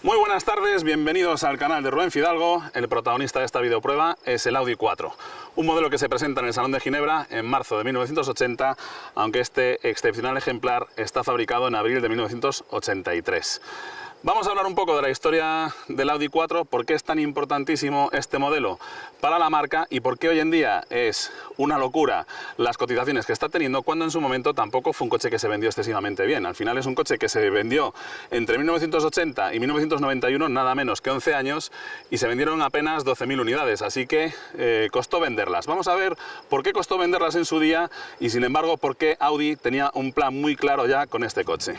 Muy buenas tardes, bienvenidos al canal de Rubén Fidalgo. El protagonista de esta videoprueba es el Audi 4, un modelo que se presenta en el Salón de Ginebra en marzo de 1980, aunque este excepcional ejemplar está fabricado en abril de 1983. Vamos a hablar un poco de la historia del Audi 4, por qué es tan importantísimo este modelo para la marca y por qué hoy en día es una locura las cotizaciones que está teniendo, cuando en su momento tampoco fue un coche que se vendió excesivamente bien. Al final es un coche que se vendió entre 1980 y 1991, nada menos que 11 años, y se vendieron apenas 12.000 unidades, así que costó venderlas. Vamos a ver por qué costó venderlas en su día y, sin embargo, por qué Audi tenía un plan muy claro ya con este coche.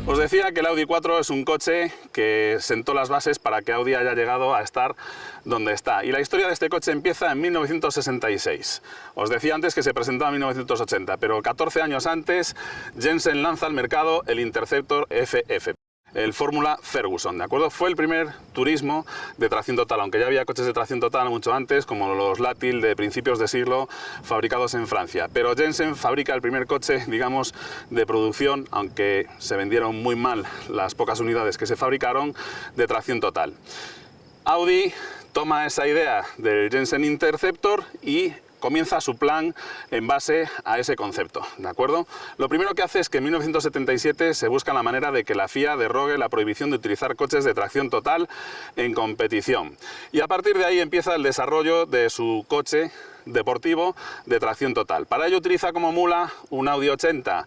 Os decía que el Audi 4 es un coche que sentó las bases para que Audi haya llegado a estar donde está. Y la historia de este coche empieza en 1966. Os decía antes que se presentaba en 1980, pero 14 años antes Jensen lanza al mercado el Interceptor FF. El Fórmula Ferguson, ¿de acuerdo? Fue el primer turismo de tracción total, aunque ya había coches de tracción total mucho antes, como los Latil de principios de siglo, fabricados en Francia. Pero Jensen fabrica el primer coche, digamos, de producción, aunque se vendieron muy mal las pocas unidades que se fabricaron, de tracción total. Audi toma esa idea del Jensen Interceptor y comienza su plan en base a ese concepto, ¿de acuerdo? Lo primero que hace es que en 1977 se busca la manera de que la FIA derrogue la prohibición de utilizar coches de tracción total en competición. Y a partir de ahí empieza el desarrollo de su coche deportivo de tracción total. Para ello utiliza como mula un Audi 80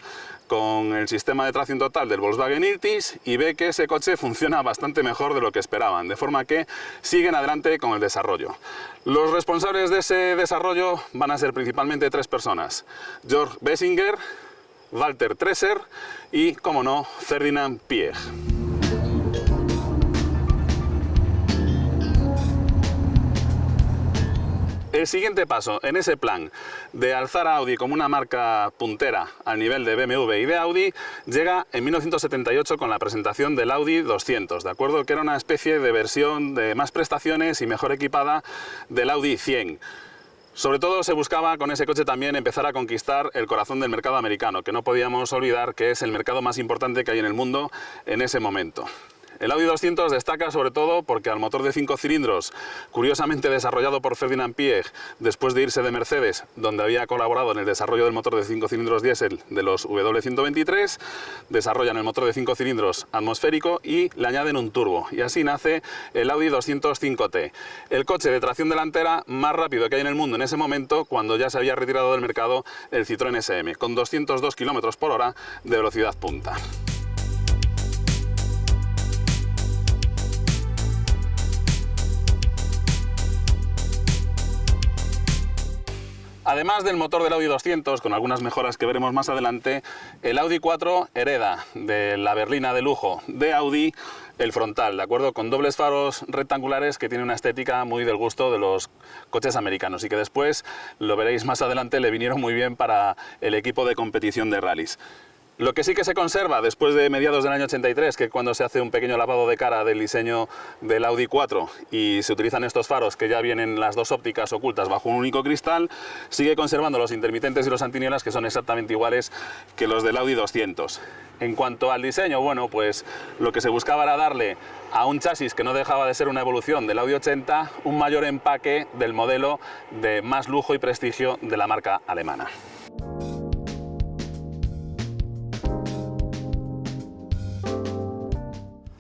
con el sistema de tracción total del Volkswagen Iltis y ve que ese coche funciona bastante mejor de lo que esperaban, de forma que siguen adelante con el desarrollo. Los responsables de ese desarrollo van a ser principalmente tres personas: Georg Bessinger, Walter Tresser y, como no, Ferdinand Piëch. El siguiente paso en ese plan de alzar a Audi como una marca puntera al nivel de BMW y de Audi llega en 1978 con la presentación del Audi 200, ¿de acuerdo? Que era una especie de versión de más prestaciones y mejor equipada del Audi 100. Sobre todo se buscaba con ese coche también empezar a conquistar el corazón del mercado americano, que no podíamos olvidar que es el mercado más importante que hay en el mundo en ese momento. El Audi 200 destaca sobre todo porque al motor de 5 cilindros, curiosamente desarrollado por Ferdinand Piëch después de irse de Mercedes, donde había colaborado en el desarrollo del motor de 5 cilindros diésel de los W123, desarrollan el motor de 5 cilindros atmosférico y le añaden un turbo. Y así nace el Audi 205T, el coche de tracción delantera más rápido que hay en el mundo en ese momento, cuando ya se había retirado del mercado el Citroën SM, con 202 km por hora de velocidad punta. Además del motor del Audi 200, con algunas mejoras que veremos más adelante, el Audi 4 hereda de la berlina de lujo de Audi el frontal, ¿de acuerdo? Con dobles faros rectangulares que tiene una estética muy del gusto de los coches americanos y que después, lo veréis más adelante, le vinieron muy bien para el equipo de competición de rallies. Lo que sí que se conserva después de mediados del año 83, que cuando se hace un pequeño lavado de cara del diseño del Audi 4 y se utilizan estos faros que ya vienen las dos ópticas ocultas bajo un único cristal, sigue conservando los intermitentes y los antinielas, que son exactamente iguales que los del Audi 200. En cuanto al diseño, bueno, pues lo que se buscaba era darle a un chasis que no dejaba de ser una evolución del Audi 80 un mayor empaque del modelo de más lujo y prestigio de la marca alemana.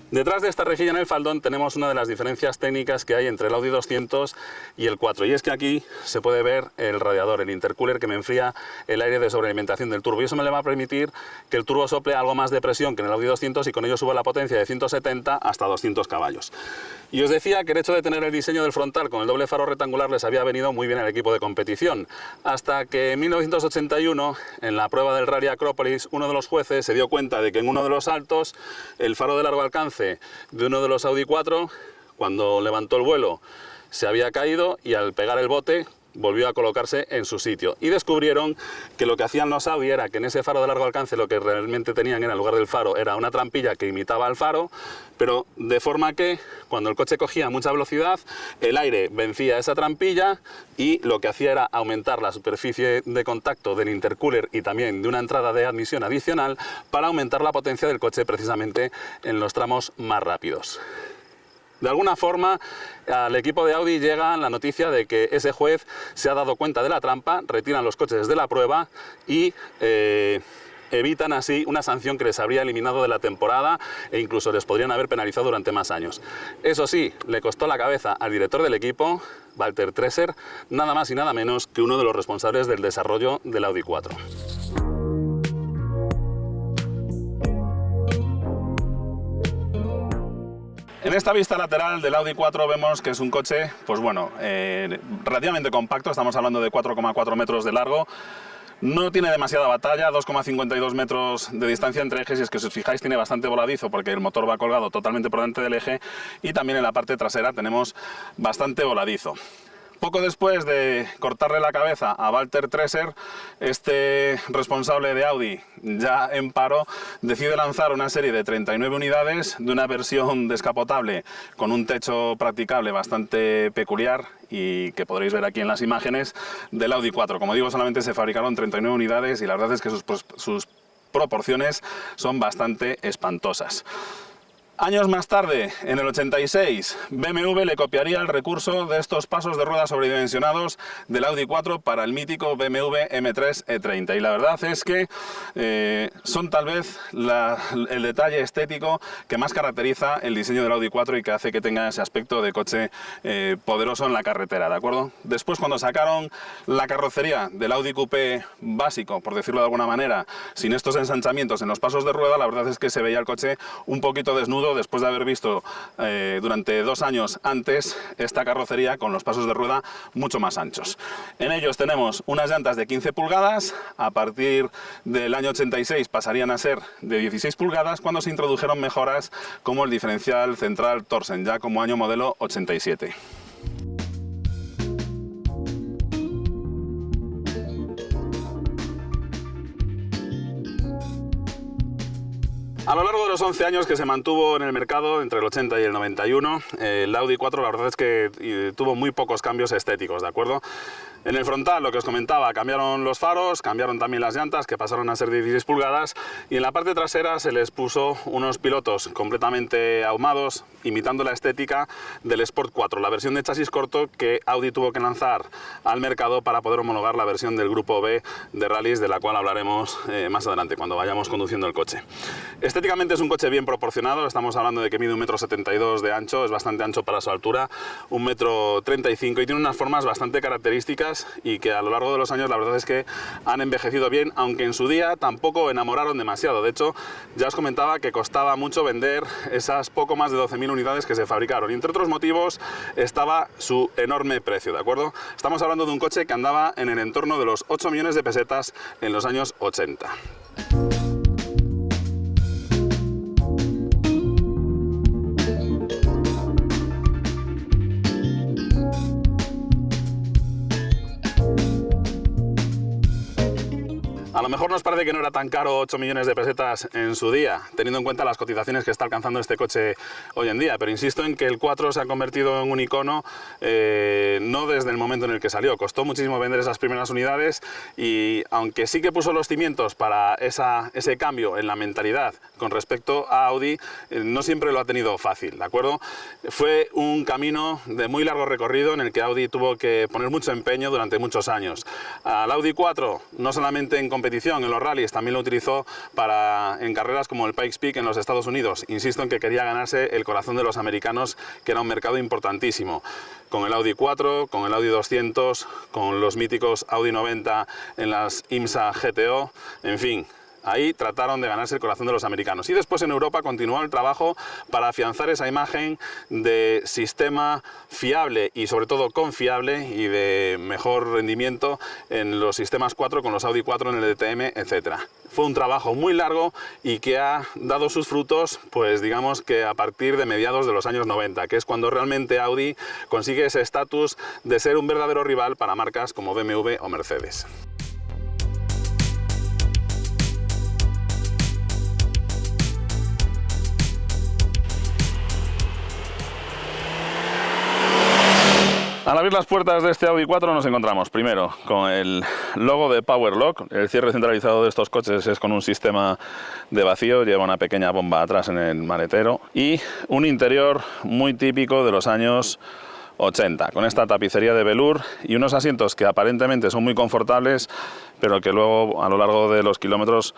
Detrás de esta rejilla en el faldón tenemos una de las diferencias técnicas que hay entre el Audi 200 y el 4, y es que aquí se puede ver el radiador, el intercooler que me enfría el aire de sobrealimentación del turbo, y eso me le va a permitir que el turbo sople algo más de presión que en el Audi 200 y con ello suba la potencia de 170 hasta 200 caballos. Y os decía que el hecho de tener el diseño del frontal con el doble faro rectangular les había venido muy bien al equipo de competición, hasta que en 1981, en la prueba del Rally Acrópolis, uno de los jueces se dio cuenta de que en uno de los saltos el faro de largo alcance de uno de los Audi 4, cuando levantó el vuelo, se había caído y al pegar el bote volvió a colocarse en su sitio. Y descubrieron que lo que hacían los Audi era que en ese faro de largo alcance lo que realmente tenían en lugar del faro era una trampilla que imitaba al faro, pero de forma que cuando el coche cogía mucha velocidad, el aire vencía esa trampilla y lo que hacía era aumentar la superficie de contacto del intercooler y también de una entrada de admisión adicional para aumentar la potencia del coche precisamente en los tramos más rápidos. De alguna forma, al equipo de Audi llega la noticia de que ese juez se ha dado cuenta de la trampa, retiran los coches de la prueba y evitan así una sanción que les habría eliminado de la temporada e incluso les podrían haber penalizado durante más años. Eso sí, le costó la cabeza al director del equipo, Walter Tresser, nada más y nada menos que uno de los responsables del desarrollo del Audi 4. En esta vista lateral del Audi 4 vemos que es un coche, pues bueno, relativamente compacto, estamos hablando de 4,4 metros de largo. No tiene demasiada batalla, 2,52 metros de distancia entre ejes y es que si os fijáis tiene bastante voladizo porque el motor va colgado totalmente por delante del eje y también en la parte trasera tenemos bastante voladizo. Poco después de cortarle la cabeza a Walter Tresser, este responsable de Audi, ya en paro, decide lanzar una serie de 39 unidades de una versión descapotable con un techo practicable bastante peculiar y que podréis ver aquí en las imágenes del Audi 4. Como digo, solamente se fabricaron 39 unidades y la verdad es que sus proporciones son bastante espantosas. Años más tarde, en el 86, BMW le copiaría el recurso de estos pasos de ruedas sobredimensionados del Audi 4 para el mítico BMW M3 E30. Y la verdad es que son tal vez el detalle estético que más caracteriza el diseño del Audi 4 y que hace que tenga ese aspecto de coche poderoso en la carretera, ¿de acuerdo? Después, cuando sacaron la carrocería del Audi Coupé básico, por decirlo de alguna manera, sin estos ensanchamientos en los pasos de rueda, la verdad es que se veía el coche un poquito desnudo después de haber visto durante 2 años antes esta carrocería con los pasos de rueda mucho más anchos. En ellos tenemos unas llantas de 15 pulgadas, a partir del año 86 pasarían a ser de 16 pulgadas cuando se introdujeron mejoras como el diferencial central Torsen, ya como año modelo 87. A lo largo de los 11 años que se mantuvo en el mercado, entre el 80 y el 91, el Audi 4 la verdad es que tuvo muy pocos cambios estéticos, ¿de acuerdo? En el frontal, lo que os comentaba, cambiaron los faros, cambiaron también las llantas, que pasaron a ser de 16 pulgadas, y en la parte trasera se les puso unos pilotos completamente ahumados, imitando la estética del Sport 4, la versión de chasis corto que Audi tuvo que lanzar al mercado para poder homologar la versión del Grupo B de rallies, de la cual hablaremos más adelante, cuando vayamos conduciendo el coche. Estéticamente es un coche bien proporcionado, estamos hablando de que mide 1,72 m de ancho, es bastante ancho para su altura, 1,35 m, y tiene unas formas bastante características y que a lo largo de los años la verdad es que han envejecido bien, aunque en su día tampoco enamoraron demasiado. De hecho, ya os comentaba que costaba mucho vender esas poco más de 12.000 unidades que se fabricaron, y entre otros motivos estaba su enorme precio, ¿de acuerdo? Estamos hablando de un coche que andaba en el entorno de los 8 millones de pesetas en los años 80. A lo mejor nos parece que no era tan caro 8 millones de pesetas en su día, teniendo en cuenta las cotizaciones que está alcanzando este coche hoy en día, pero insisto en que el 4 se ha convertido en un icono no desde el momento en el que salió. Costó muchísimo vender esas primeras unidades y aunque sí que puso los cimientos para ese cambio en la mentalidad con respecto a Audi, no siempre lo ha tenido fácil, ¿de acuerdo? Fue un camino de muy largo recorrido en el que Audi tuvo que poner mucho empeño durante muchos años. Al Audi 4, no solamente en competición, en los rallies, también lo utilizó en carreras como el Pikes Peak en los Estados Unidos. Insisto en que quería ganarse el corazón de los americanos, que era un mercado importantísimo. Con el Audi 4, con el Audi 200, con los míticos Audi 90 en las IMSA GTO, en fin. Ahí trataron de ganarse el corazón de los americanos. Y después en Europa continuó el trabajo para afianzar esa imagen de sistema fiable y sobre todo confiable y de mejor rendimiento en los sistemas 4 con los Audi 4 en el DTM, etc. Fue un trabajo muy largo y que ha dado sus frutos, pues digamos que a partir de mediados de los años 90, que es cuando realmente Audi consigue ese estatus de ser un verdadero rival para marcas como BMW o Mercedes. Al abrir las puertas de este Audi 4 nos encontramos primero con el logo de Power Lock. El cierre centralizado de estos coches es con un sistema de vacío, lleva una pequeña bomba atrás en el maletero y un interior muy típico de los años 80, con esta tapicería de velour y unos asientos que aparentemente son muy confortables, pero que luego a lo largo de los kilómetros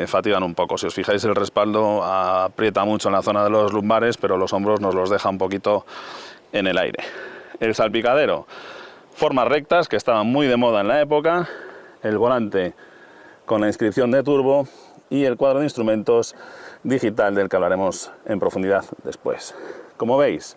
fatigan un poco. Si os fijáis, el respaldo aprieta mucho en la zona de los lumbares, pero los hombros nos los deja un poquito en el aire. El salpicadero, formas rectas que estaban muy de moda en la época, el volante con la inscripción de turbo y el cuadro de instrumentos digital del que hablaremos en profundidad después. Como veis,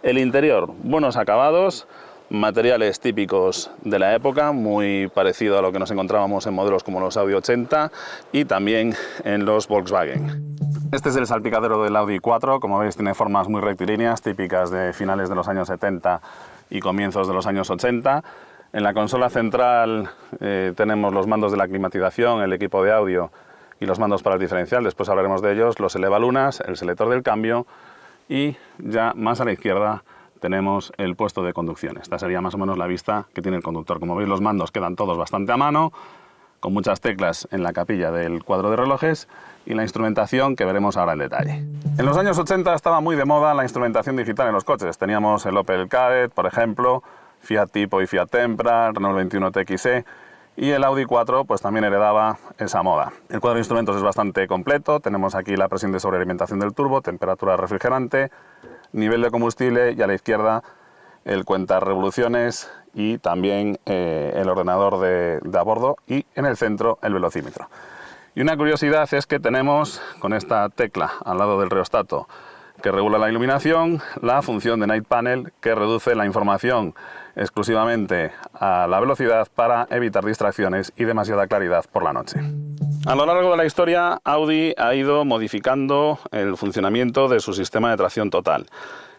el interior, buenos acabados, materiales típicos de la época, muy parecido a lo que nos encontrábamos en modelos como los Audi 80 y también en los Volkswagen. Este es el salpicadero del Audi 4, como veis tiene formas muy rectilíneas, típicas de finales de los años 70 y comienzos de los años 80. En la consola central tenemos los mandos de la climatización, el equipo de audio y los mandos para el diferencial, después hablaremos de ellos, los elevalunas, el selector del cambio y ya más a la izquierda tenemos el puesto de conducción. Esta sería más o menos la vista que tiene el conductor. Como veis, los mandos quedan todos bastante a mano, con muchas teclas en la capilla del cuadro de relojes y la instrumentación que veremos ahora en detalle. En los años 80 estaba muy de moda la instrumentación digital en los coches. Teníamos el Opel Kadett, por ejemplo, Fiat Tipo y Fiat Tempra, Renault 21 TXE, y el Audi 4 pues también heredaba esa moda. El cuadro de instrumentos es bastante completo. Tenemos aquí la presión de sobrealimentación del turbo, temperatura refrigerante, nivel de combustible y a la izquierda el cuenta revoluciones y también el ordenador de a bordo y en el centro el velocímetro. Y una curiosidad es que tenemos con esta tecla al lado del reostato que regula la iluminación, la función de Night Panel que reduce la información exclusivamente a la velocidad para evitar distracciones y demasiada claridad por la noche. A lo largo de la historia, Audi ha ido modificando el funcionamiento de su sistema de tracción total.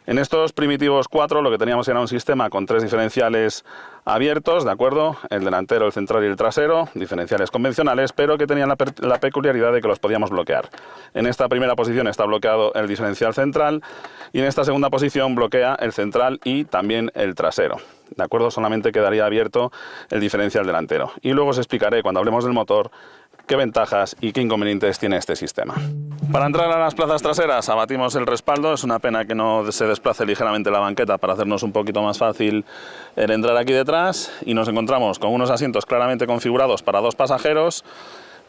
En estos primitivos 4 lo que teníamos era un sistema con 3 diferenciales abiertos, ¿de acuerdo? El delantero, el central y el trasero, diferenciales convencionales, pero que tenían la peculiaridad de que los podíamos bloquear. En esta primera posición está bloqueado el diferencial central y en esta segunda posición bloquea el central y también el trasero, ¿de acuerdo? Solamente quedaría abierto el diferencial delantero. Y luego os explicaré cuando hablemos del motor qué ventajas y qué inconvenientes tiene este sistema. Para entrar a las plazas traseras abatimos el respaldo, es una pena que no se desplace ligeramente la banqueta para hacernos un poquito más fácil el entrar aquí detrás y nos encontramos con unos asientos claramente configurados para 2 pasajeros,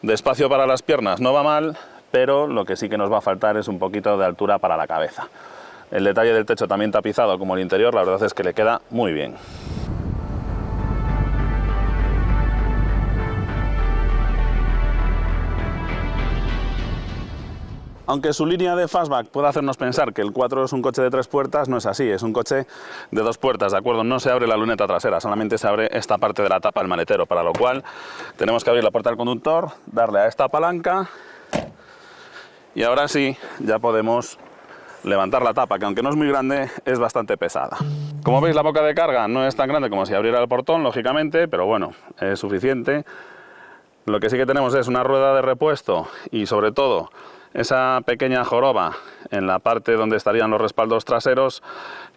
de espacio para las piernas no va mal, pero lo que sí que nos va a faltar es un poquito de altura para la cabeza. El detalle del techo también tapizado como el interior, la verdad es que le queda muy bien. Aunque su línea de fastback pueda hacernos pensar que el 4 es un coche de 3 puertas, no es así, es un coche de 2 puertas, ¿de acuerdo? No se abre la luneta trasera, solamente se abre esta parte de la tapa del maletero, para lo cual tenemos que abrir la puerta del conductor, darle a esta palanca y ahora sí, ya podemos levantar la tapa, que aunque no es muy grande, es bastante pesada. Como veis, la boca de carga no es tan grande como si abriera el portón, lógicamente, pero bueno, es suficiente. Lo que sí que tenemos es una rueda de repuesto y sobre todo esa pequeña joroba en la parte donde estarían los respaldos traseros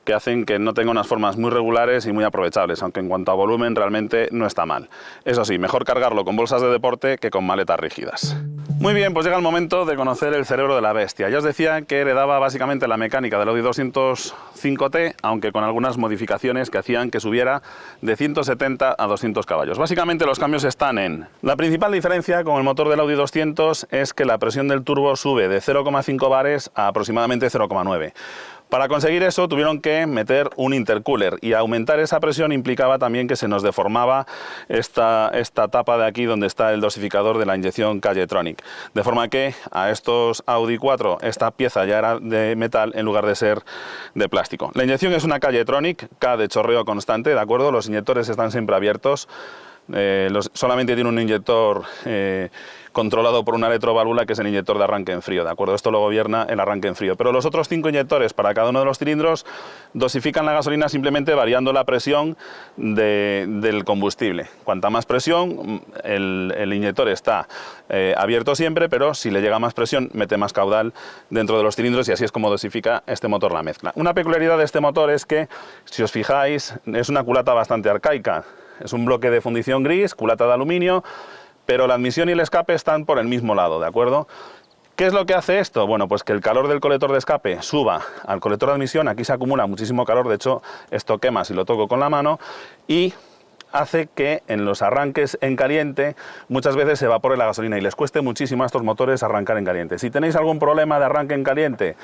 que hacen que no tenga unas formas muy regulares y muy aprovechables, aunque en cuanto a volumen realmente no está mal. Eso sí, mejor cargarlo con bolsas de deporte que con maletas rígidas. Muy bien, pues llega el momento de conocer el cerebro de la bestia. Ya os decía que heredaba básicamente la mecánica del Audi 205T, aunque con algunas modificaciones que hacían que subiera de 170 a 200 caballos. Básicamente los cambios están en... La principal diferencia con el motor del Audi 200 es que la presión del turbo sube de 0,5 bares a aproximadamente 0,9. Para conseguir eso tuvieron que meter un intercooler y aumentar esa presión implicaba también que se nos deformaba esta tapa de aquí donde está el dosificador de la inyección Cayetronic. Tronic, de forma que a estos Audi 4 esta pieza ya era de metal en lugar de ser de plástico. La inyección es una calle Tronic, K de chorreo constante, ¿de acuerdo? Los inyectores están siempre abiertos. Solamente tiene un inyector controlado por una electroválvula, que es el inyector de arranque en frío, ¿de acuerdo? Esto lo gobierna el arranque en frío, pero los otros 5 inyectores para cada uno de los cilindros dosifican la gasolina simplemente variando la presión del combustible. Cuanta más presión, el inyector está abierto siempre, pero si le llega más presión mete más caudal dentro de los cilindros, y así es como dosifica este motor la mezcla. Una peculiaridad de este motor es que, si os fijáis, es una culata bastante arcaica. Es un bloque de fundición gris, culata de aluminio, pero la admisión y el escape están por el mismo lado, ¿de acuerdo? ¿Qué es lo que hace esto? Bueno, pues que el calor del colector de escape suba al colector de admisión. Aquí se acumula muchísimo calor, de hecho esto quema si lo toco con la mano, y hace que en los arranques en caliente muchas veces se evapore la gasolina y les cueste muchísimo a estos motores arrancar en caliente. Si tenéis algún problema de arranque en caliente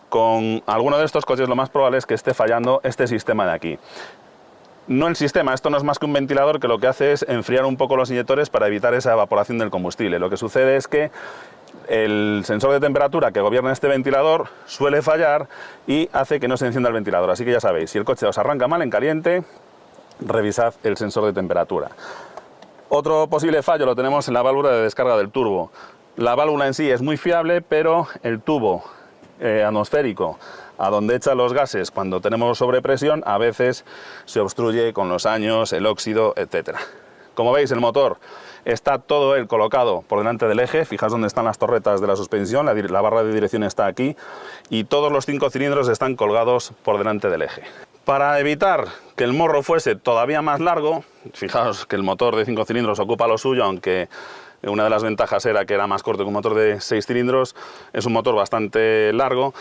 con alguno de estos coches, lo más probable es que esté fallando este sistema de aquí. No el sistema, esto no es más que un ventilador que lo que hace es enfriar un poco los inyectores para evitar esa evaporación del combustible. Lo que sucede es que el sensor de temperatura que gobierna este ventilador suele fallar y hace que no se encienda el ventilador. Así que ya sabéis, si el coche os arranca mal en caliente, revisad el sensor de temperatura. Otro posible fallo lo tenemos en la válvula de descarga del turbo. La válvula en sí es muy fiable, pero el tubo atmosférico a donde echa los gases cuando tenemos sobrepresión a veces se obstruye con los años, el óxido, etc. Como veis, el motor está todo él colocado por delante del eje. Fijaos dónde están las torretas de la suspensión, la barra de dirección está aquí y todos los 5 cilindros están colgados por delante del eje. Para evitar que el morro fuese todavía más largo, fijaos que el motor de 5 cilindros ocupa lo suyo, aunque una de las ventajas era que era más corto que un motor de 6 cilindros, es un motor bastante largo.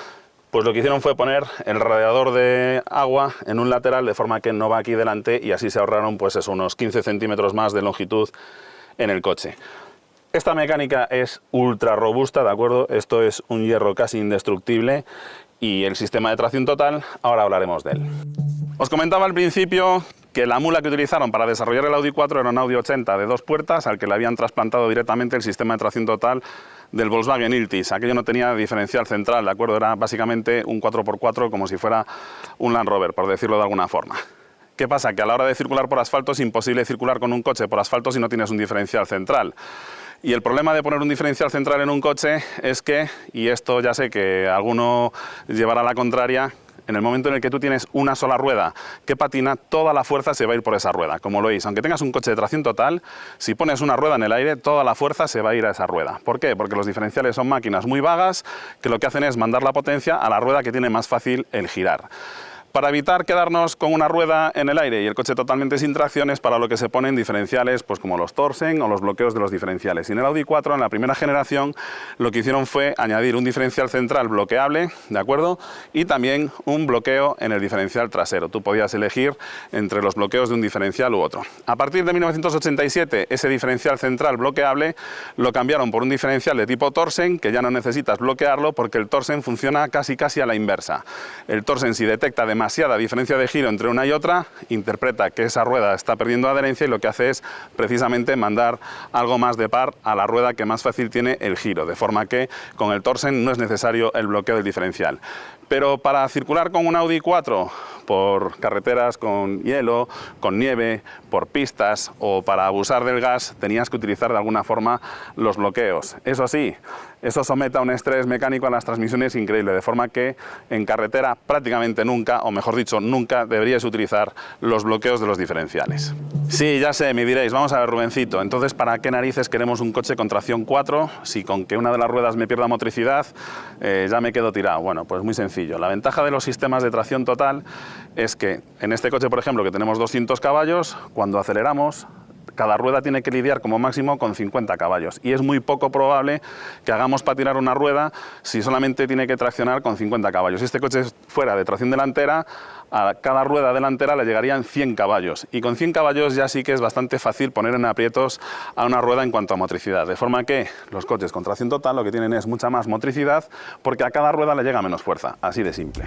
Pues lo que hicieron fue poner el radiador de agua en un lateral, de forma que no va aquí delante, y así se ahorraron pues eso, unos 15 centímetros más de longitud en el coche. Esta mecánica es ultra robusta, ¿de acuerdo? Esto es un hierro casi indestructible, y el sistema de tracción total, ahora hablaremos de él. Os comentaba al principio que la mula que utilizaron para desarrollar el Audi 4 era un Audi 80 de 2 puertas, al que le habían trasplantado directamente el sistema de tracción total del Volkswagen Iltis. Aquello no tenía diferencial central, ¿de acuerdo? Era básicamente un 4x4, como si fuera un Land Rover, por decirlo de alguna forma. ¿Qué pasa? Que a la hora de circular por asfalto es imposible circular con un coche por asfalto si no tienes un diferencial central. Y el problema de poner un diferencial central en un coche es que, y esto ya sé que alguno llevará la contraria, en el momento en el que tú tienes una sola rueda que patina, toda la fuerza se va a ir por esa rueda. Como lo veis, aunque tengas un coche de tracción total, si pones una rueda en el aire, toda la fuerza se va a ir a esa rueda. ¿Por qué? Porque los diferenciales son máquinas muy vagas que lo que hacen es mandar la potencia a la rueda que tiene más fácil el girar. Para evitar quedarnos con una rueda en el aire y el coche totalmente sin tracción, es para lo que se ponen diferenciales, pues como los Torsen o los bloqueos de los diferenciales. Y en el Audi 4, en la primera generación, lo que hicieron fue añadir un diferencial central bloqueable, ¿de acuerdo? Y también un bloqueo en el diferencial trasero. Tú podías elegir entre los bloqueos de un diferencial u otro. A partir de 1987, ese diferencial central bloqueable lo cambiaron por un diferencial de tipo Torsen, que ya no necesitas bloquearlo porque el Torsen funciona casi a la inversa. El Torsen, si detecta demasiada diferencia de giro entre una y otra, interpreta que esa rueda está perdiendo adherencia y lo que hace es precisamente mandar algo más de par a la rueda que más fácil tiene el giro, de forma que con el Torsen no es necesario el bloqueo del diferencial. Pero para circular con un Audi 4 por carreteras con hielo, con nieve, por pistas o para abusar del gas, tenías que utilizar de alguna forma los bloqueos. Eso sí, eso somete a un estrés mecánico a las transmisiones increíble, de forma que en carretera prácticamente nunca, o mejor dicho, nunca deberíais utilizar los bloqueos de los diferenciales. Sí, ya sé, me diréis, vamos a ver, Rubencito, entonces ¿para qué narices queremos un coche con tracción 4 si con que una de las ruedas me pierda motricidad ya me quedo tirado? Bueno, pues muy sencillo. La ventaja de los sistemas de tracción total es que en este coche, por ejemplo, que tenemos 200 caballos, cuando aceleramos, cada rueda tiene que lidiar como máximo con 50 caballos y es muy poco probable que hagamos patinar una rueda si solamente tiene que traccionar con 50 caballos. Si este coche fuera de tracción delantera, a cada rueda delantera le llegarían 100 caballos y con 100 caballos ya sí que es bastante fácil poner en aprietos a una rueda en cuanto a motricidad, de forma que los coches con tracción total lo que tienen es mucha más motricidad porque a cada rueda le llega menos fuerza, así de simple.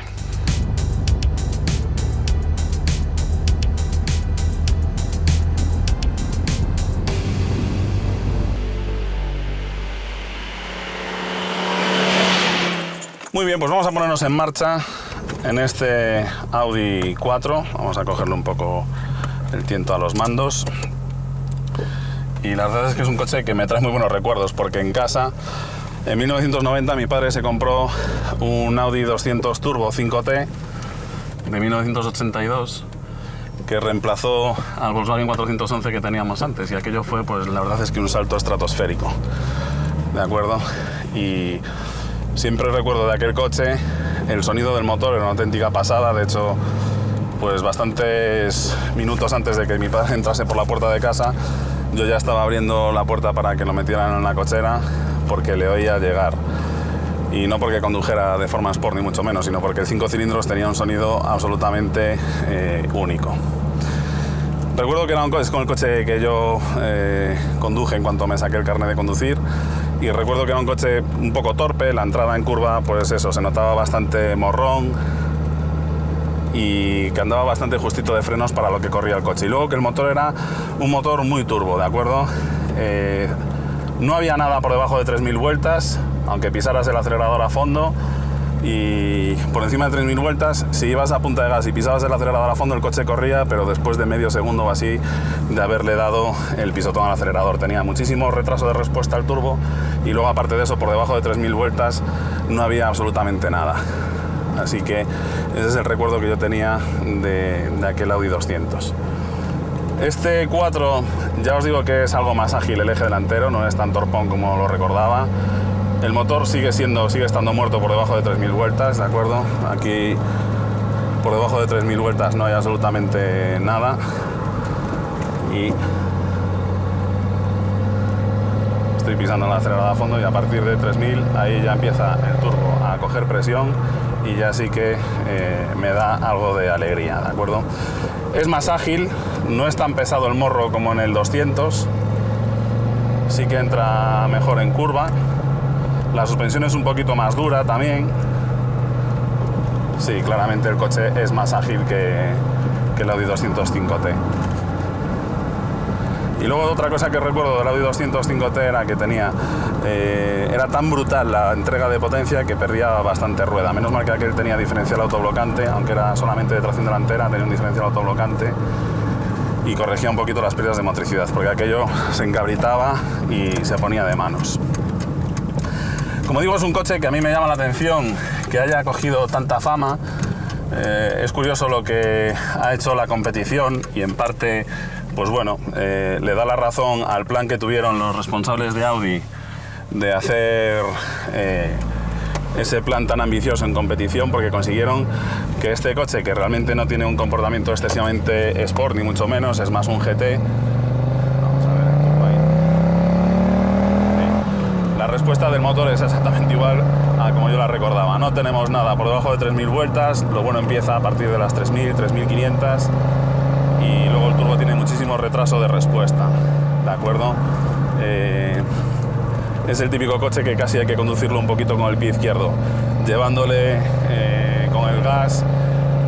Muy bien, pues vamos a ponernos en marcha en este Audi 4. Vamos a cogerle un poco el tiento a los mandos. Y la verdad es que es un coche que me trae muy buenos recuerdos, porque en casa, en 1990, mi padre se compró un Audi 200 Turbo 5T de 1982, que reemplazó al Volkswagen 411 que teníamos antes, y aquello fue, pues la verdad es que un salto estratosférico, ¿de acuerdo? Y siempre recuerdo de aquel coche, el sonido del motor era una auténtica pasada. De hecho, pues bastantes minutos antes de que mi padre entrase por la puerta de casa, yo ya estaba abriendo la puerta para que lo metieran en la cochera, porque le oía llegar. Y no porque condujera de forma sport ni mucho menos, sino porque el 5 cilindros tenía un sonido absolutamente único. Recuerdo que era el coche que yo conduje en cuanto me saqué el carnet de conducir, y recuerdo que era un coche un poco torpe. La entrada en curva, pues eso, se notaba bastante morrón, y que andaba bastante justito de frenos para lo que corría el coche. Y luego que el motor era un motor muy turbo, ¿de acuerdo? No había nada por debajo de 3.000 vueltas, aunque pisaras el acelerador a fondo, y por encima de 3.000 vueltas, si ibas a punta de gas y pisabas el acelerador a fondo, el coche corría, pero después de medio segundo o así de haberle dado el pisotón al acelerador. Tenía muchísimo retraso de respuesta al turbo, y luego, aparte de eso, por debajo de 3.000 vueltas no había absolutamente nada. Así que ese es el recuerdo que yo tenía de aquel Audi 200. Este 4, ya os digo que es algo más ágil el eje delantero, no es tan torpón como lo recordaba. El motor sigue estando muerto por debajo de 3.000 vueltas, ¿de acuerdo? Aquí, por debajo de 3.000 vueltas, no hay absolutamente nada. Y estoy pisando el acelerador a fondo, y a partir de 3.000, ahí ya empieza el turbo a coger presión, y ya sí que me da algo de alegría, ¿de acuerdo? Es más ágil, no es tan pesado el morro como en el 200, sí que entra mejor en curva. La suspensión es un poquito más dura también. Sí, claramente el coche es más ágil que el Audi 205T. Y luego otra cosa que recuerdo del Audi 205T era que era tan brutal la entrega de potencia que perdía bastante rueda. Menos mal que aquel tenía diferencial autoblocante, aunque era solamente de tracción delantera, tenía un diferencial autoblocante y corregía un poquito las pérdidas de motricidad, porque aquello se encabritaba y se ponía de manos. Como digo, es un coche que a mí me llama la atención que haya cogido tanta fama. Es curioso lo que ha hecho la competición, y en parte, pues bueno, le da la razón al plan que tuvieron los responsables de Audi de hacer ese plan tan ambicioso en competición, porque consiguieron que este coche, que realmente no tiene un comportamiento excesivamente sport, ni mucho menos, es más un GT. La respuesta del motor es exactamente igual a como yo la recordaba. No tenemos nada por debajo de 3.000 vueltas, lo bueno empieza a partir de las 3.000, 3.500, y luego el turbo tiene muchísimo retraso de respuesta, ¿de acuerdo? Es el típico coche que casi hay que conducirlo un poquito con el pie izquierdo, llevándole con el gas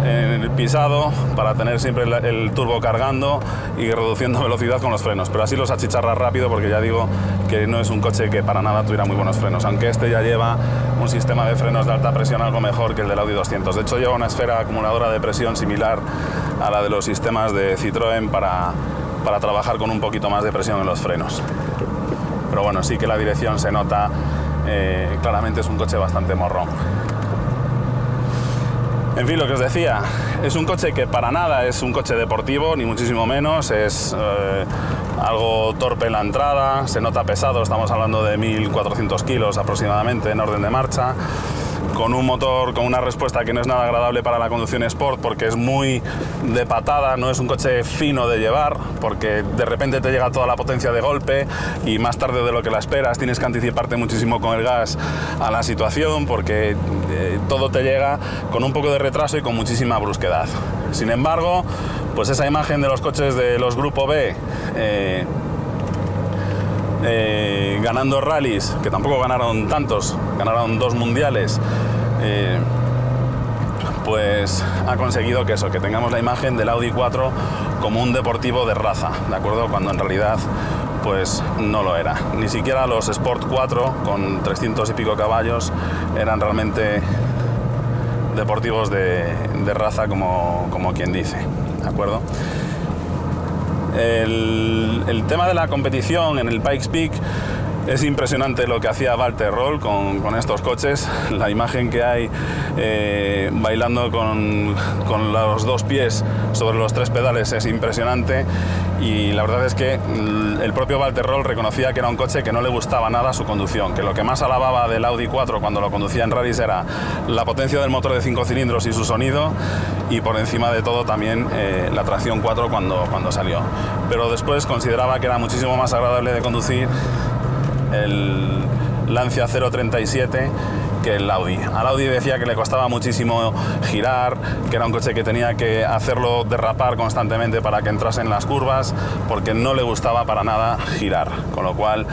en el pisado para tener siempre el turbo cargando y reduciendo velocidad con los frenos, pero así los achicharra rápido, porque ya digo que no es un coche que para nada tuviera muy buenos frenos, aunque este ya lleva un sistema de frenos de alta presión algo mejor que el del Audi 200. De hecho, lleva una esfera acumuladora de presión similar a la de los sistemas de Citroën para trabajar con un poquito más de presión en los frenos. Pero bueno, sí que la dirección se nota, claramente es un coche bastante morrón. En fin, lo que os decía, es un coche que para nada es un coche deportivo, ni muchísimo menos. Es algo torpe en la entrada, se nota pesado, estamos hablando de 1.400 kilos aproximadamente en orden de marcha, con un motor con una respuesta que no es nada agradable para la conducción sport, porque es muy de patada, no es un coche fino de llevar, porque de repente te llega toda la potencia de golpe y más tarde de lo que la esperas, tienes que anticiparte muchísimo con el gas a la situación, porque todo te llega con un poco de retraso y con muchísima brusquedad. Sin embargo, pues esa imagen de los coches de los Grupo B ganando rallies, que tampoco ganaron tantos, ganaron 2 mundiales, pues ha conseguido que tengamos la imagen del Audi 4 como un deportivo de raza, ¿de acuerdo? Cuando en realidad pues no lo era. Ni siquiera los Sport 4 con 300 y pico caballos eran realmente deportivos de raza como quien dice, ¿de acuerdo? El tema de la competición en el Pikes Peak es impresionante lo que hacía Walter Röhrl con estos coches. La imagen que hay bailando con los dos pies sobre los tres pedales es impresionante, y la verdad es que el propio Walter Röhrl reconocía que era un coche que no le gustaba nada su conducción, que lo que más alababa del Audi 4 cuando lo conducía en rallies era la potencia del motor de 5 cilindros y su sonido, y por encima de todo también la tracción 4 cuando salió. Pero después consideraba que era muchísimo más agradable de conducir el Lancia 037 que el Audi. Al Audi decía que le costaba muchísimo girar, que era un coche que tenía que hacerlo derrapar constantemente para que entrase en las curvas, porque no le gustaba para nada girar, con lo cual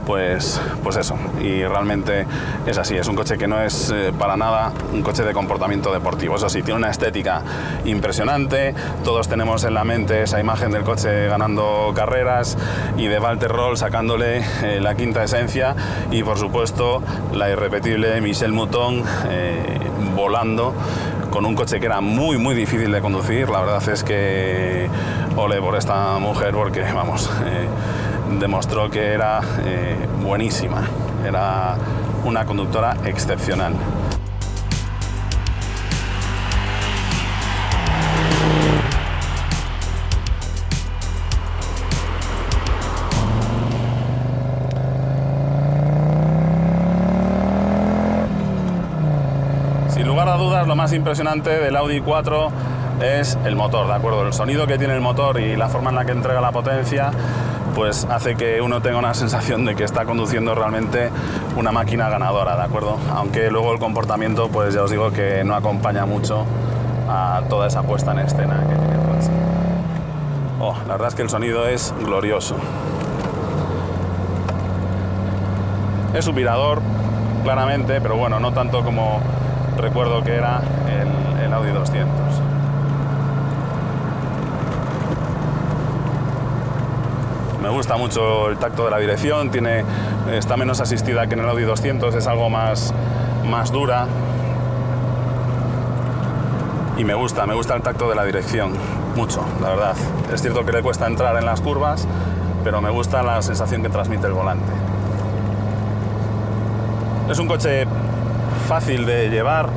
pues eso, y realmente es así, es un coche que no es para nada un coche de comportamiento deportivo. Eso sí, tiene una estética impresionante, todos tenemos en la mente esa imagen del coche ganando carreras y de Walter Röhrl sacándole la quinta esencia, y por supuesto la irrepetible Michèle Mouton volando con un coche que era muy muy difícil de conducir. La verdad es que ole por esta mujer, porque vamos, demostró que era buenísima, era una conductora excepcional. Sin lugar a dudas, lo más impresionante del Audi 4 es el motor, ¿de acuerdo? El sonido que tiene el motor y la forma en la que entrega la potencia, pues hace que uno tenga una sensación de que está conduciendo realmente una máquina ganadora, ¿de acuerdo? Aunque luego el comportamiento, pues ya os digo que no acompaña mucho a toda esa puesta en escena que tiene el coche. La verdad es que el sonido es glorioso. Es suspirador, claramente, pero bueno, no tanto como recuerdo que era el Audi 200. Me gusta mucho el tacto de la dirección, está menos asistida que en el Audi 200, es algo más dura, y me gusta el tacto de la dirección, mucho, la verdad. Es cierto que le cuesta entrar en las curvas, pero me gusta la sensación que transmite el volante. Es un coche fácil de llevar.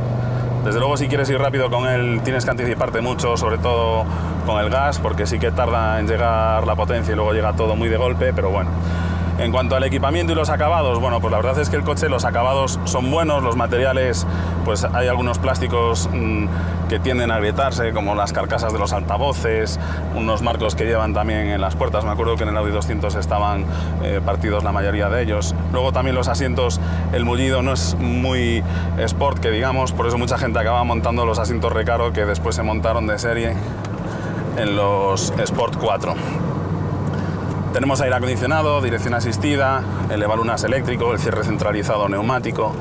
Desde luego, si quieres ir rápido con él, tienes que anticiparte mucho, sobre todo con el gas, porque sí que tarda en llegar la potencia y luego llega todo muy de golpe, pero bueno. En cuanto al equipamiento y los acabados, bueno, pues la verdad es que el coche, los acabados son buenos, los materiales, pues hay algunos plásticos que tienden a agrietarse, como las carcasas de los altavoces, unos marcos que llevan también en las puertas. Me acuerdo que en el Audi 200 estaban partidos la mayoría de ellos. Luego también los asientos, el mullido no es muy sport, que digamos, por eso mucha gente acaba montando los asientos Recaro, que después se montaron de serie en los Sport 4. Tenemos aire acondicionado, dirección asistida, el evalunas eléctrico, el cierre centralizado neumático,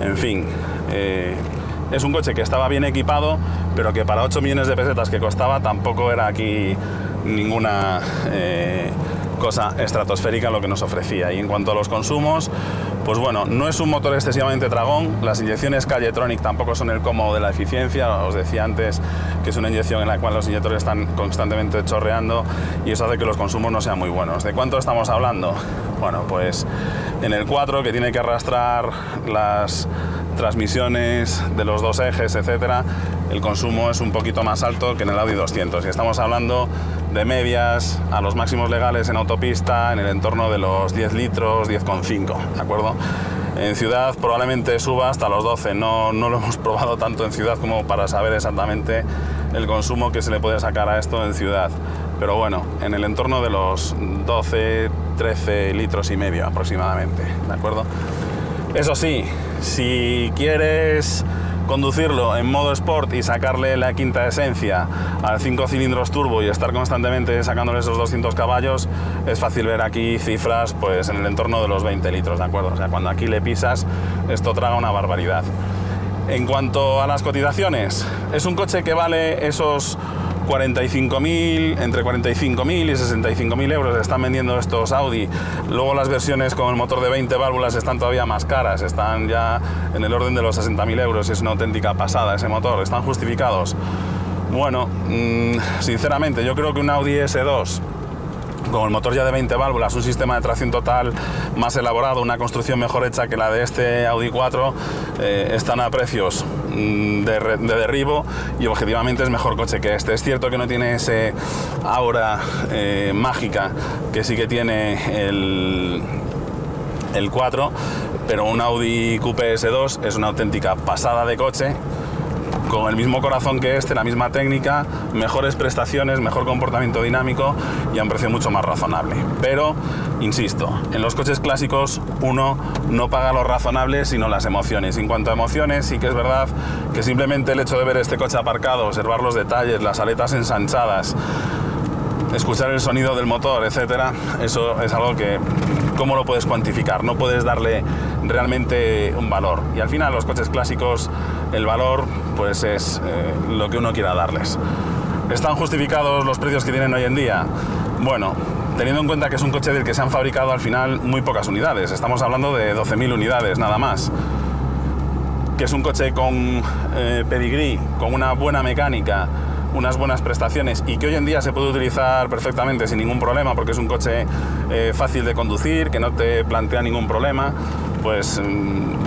en fin. Es un coche que estaba bien equipado, pero que para 8 millones de pesetas que costaba tampoco era aquí ninguna cosa estratosférica lo que nos ofrecía. Y en cuanto a los consumos, pues bueno, no es un motor excesivamente tragón, las inyecciones Calle-Tronic tampoco son el cómodo de la eficiencia. Os decía antes que es una inyección en la cual los inyectores están constantemente chorreando, y eso hace que los consumos no sean muy buenos. ¿De cuánto estamos hablando? Bueno, pues en el 4, que tiene que arrastrar las transmisiones de los dos ejes, etcétera, el consumo es un poquito más alto que en el Audi 200, y estamos hablando de medias a los máximos legales en autopista en el entorno de los 10 litros, 10,5, ¿de acuerdo? En ciudad probablemente suba hasta los 12, no lo hemos probado tanto en ciudad como para saber exactamente el consumo que se le puede sacar a esto en ciudad, pero bueno, en el entorno de los 12, 13 litros y medio aproximadamente, ¿de acuerdo? Eso sí, si quieres conducirlo en modo sport y sacarle la quinta esencia al 5 cilindros turbo y estar constantemente sacándole esos 200 caballos, es fácil ver aquí cifras pues en el entorno de los 20 litros, ¿de acuerdo? O sea, cuando aquí le pisas, esto traga una barbaridad. En cuanto a las cotizaciones, es un coche que vale esos entre 45.000 y 65.000 euros están vendiendo estos Audi. Luego las versiones con el motor de 20 válvulas están todavía más caras, están ya en el orden de los 60.000 euros y es una auténtica pasada ese motor. ¿Están justificados? Bueno, sinceramente yo creo que un Audi S2 con el motor ya de 20 válvulas, un sistema de tracción total más elaborado, una construcción mejor hecha que la de este Audi 4, están a precios de derribo y objetivamente es mejor coche que este. Es cierto que no tiene ese aura mágica que sí que tiene el 4, pero un Audi Coupé S2 es una auténtica pasada de coche, con el mismo corazón que este, la misma técnica, mejores prestaciones, mejor comportamiento dinámico y a un precio mucho más razonable. Pero, insisto, en los coches clásicos uno no paga lo razonable sino las emociones. En cuanto a emociones, sí que es verdad que simplemente el hecho de ver este coche aparcado, observar los detalles, las aletas ensanchadas, escuchar el sonido del motor, etcétera, eso es algo que, ¿cómo lo puedes cuantificar? No puedes darle realmente un valor. Y al final los coches clásicos, el valor pues es lo que uno quiera darles. ¿Están justificados los precios que tienen hoy en día? Bueno, teniendo en cuenta que es un coche del que se han fabricado al final muy pocas unidades, estamos hablando de 12.000 unidades nada más, que es un coche con pedigrí, con una buena mecánica, unas buenas prestaciones y que hoy en día se puede utilizar perfectamente sin ningún problema porque es un coche fácil de conducir, que no te plantea ningún problema, pues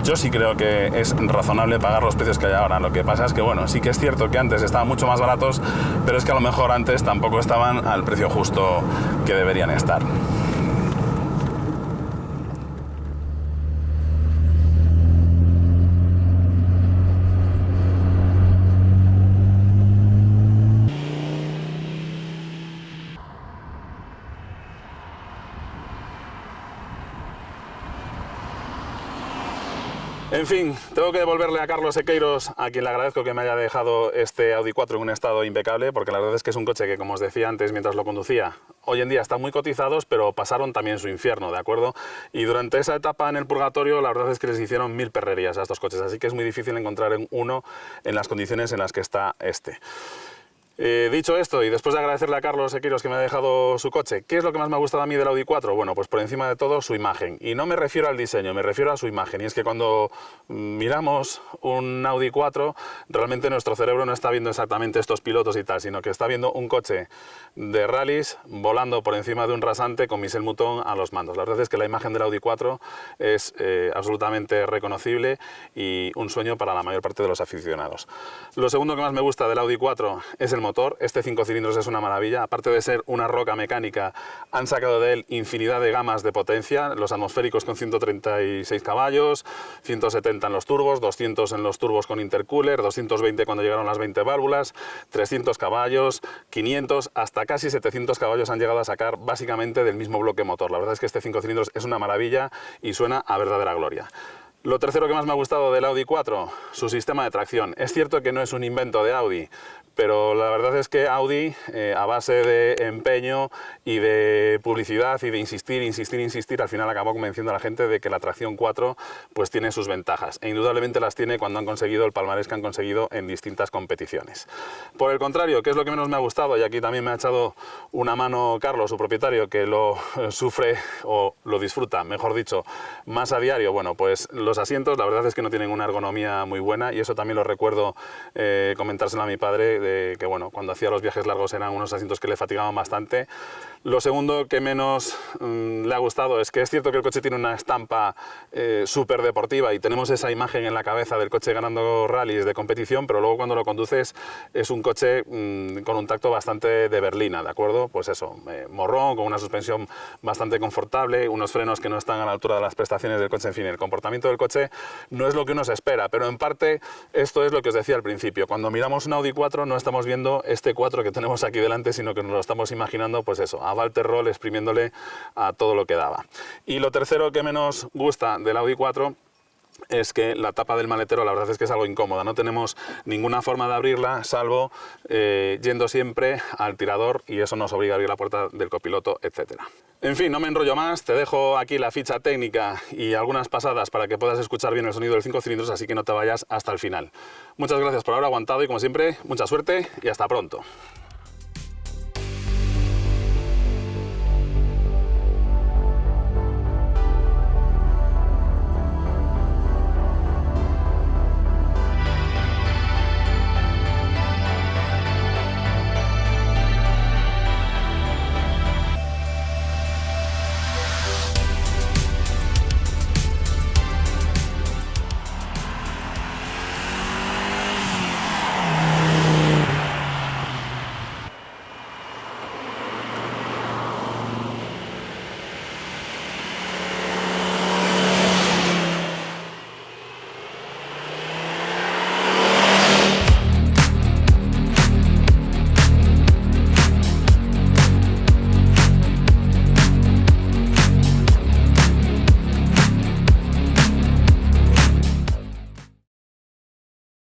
yo sí creo que es razonable pagar los precios que hay ahora. Lo que pasa es que, bueno, sí que es cierto que antes estaban mucho más baratos, pero es que a lo mejor antes tampoco estaban al precio justo que deberían estar. En fin, tengo que devolverle a Carlos Sequeiros, a quien le agradezco que me haya dejado este Audi 4 en un estado impecable, porque la verdad es que es un coche que, como os decía antes mientras lo conducía, hoy en día están muy cotizados, pero pasaron también su infierno, ¿de acuerdo? Y durante esa etapa en el purgatorio, la verdad es que les hicieron 1000 perrerías a estos coches, así que es muy difícil encontrar uno en las condiciones en las que está este. Dicho esto, y después de agradecerle a Carlos Sequeiros que me ha dejado su coche, ¿qué es lo que más me ha gustado a mí del Audi 4? Bueno, pues por encima de todo su imagen, y no me refiero al diseño, me refiero a su imagen, y es que cuando miramos un Audi 4, realmente nuestro cerebro no está viendo exactamente estos pilotos y tal, sino que está viendo un coche de rallies volando por encima de un rasante con Michel Mouton a los mandos. La verdad es que la imagen del Audi 4 es absolutamente reconocible y un sueño para la mayor parte de los aficionados. Lo segundo que más me gusta del Audi 4 es el motor. Este 5 cilindros es una maravilla. Aparte de ser una roca mecánica, han sacado de él infinidad de gamas de potencia. Los atmosféricos con 136 caballos, 170 en los turbos, 200 en los turbos con intercooler, 220 cuando llegaron las 20 válvulas, 300 caballos, 500, hasta casi 700 caballos han llegado a sacar básicamente del mismo bloque motor. La verdad es que este 5 cilindros es una maravilla y suena a verdadera gloria. Lo tercero que más me ha gustado del Audi 4, su sistema de tracción. Es cierto que no es un invento de Audi, pero la verdad es que Audi, a base de empeño y de publicidad y de insistir, al final acabó convenciendo a la gente de que la tracción 4 pues tiene sus ventajas. E indudablemente las tiene cuando han conseguido el palmarés que han conseguido en distintas competiciones. Por el contrario, ¿qué es lo que menos me ha gustado? Y aquí también me ha echado una mano Carlos, su propietario, que lo sufre o lo disfruta, mejor dicho, más a diario. Bueno, pues los asientos, la verdad es que no tienen una ergonomía muy buena y eso también lo recuerdo comentárselo a mi padre, de que bueno, cuando hacía los viajes largos eran unos asientos que le fatigaban bastante. Lo segundo que menos le ha gustado es que es cierto que el coche tiene una estampa súper deportiva y tenemos esa imagen en la cabeza del coche ganando rallies de competición, pero luego cuando lo conduces es un coche con un tacto bastante de berlina, ¿de acuerdo? Pues eso, morrón, con una suspensión bastante confortable, unos frenos que no están a la altura de las prestaciones del coche, en fin, el comportamiento del coche no es lo que uno se espera, pero en parte esto es lo que os decía al principio. Cuando miramos un Audi 4 no estamos viendo este 4 que tenemos aquí delante, sino que nos lo estamos imaginando, pues eso, a Walter Röhrl exprimiéndole a todo lo que daba. Y lo tercero que menos gusta del Audi 4 es que la tapa del maletero, la verdad es que es algo incómoda, no tenemos ninguna forma de abrirla, salvo yendo siempre al tirador, y eso nos obliga a abrir la puerta del copiloto, etcétera. En fin, no me enrollo más, te dejo aquí la ficha técnica y algunas pasadas para que puedas escuchar bien el sonido del 5 cilindros, así que no te vayas hasta el final. Muchas gracias por haber aguantado y, como siempre, mucha suerte y hasta pronto.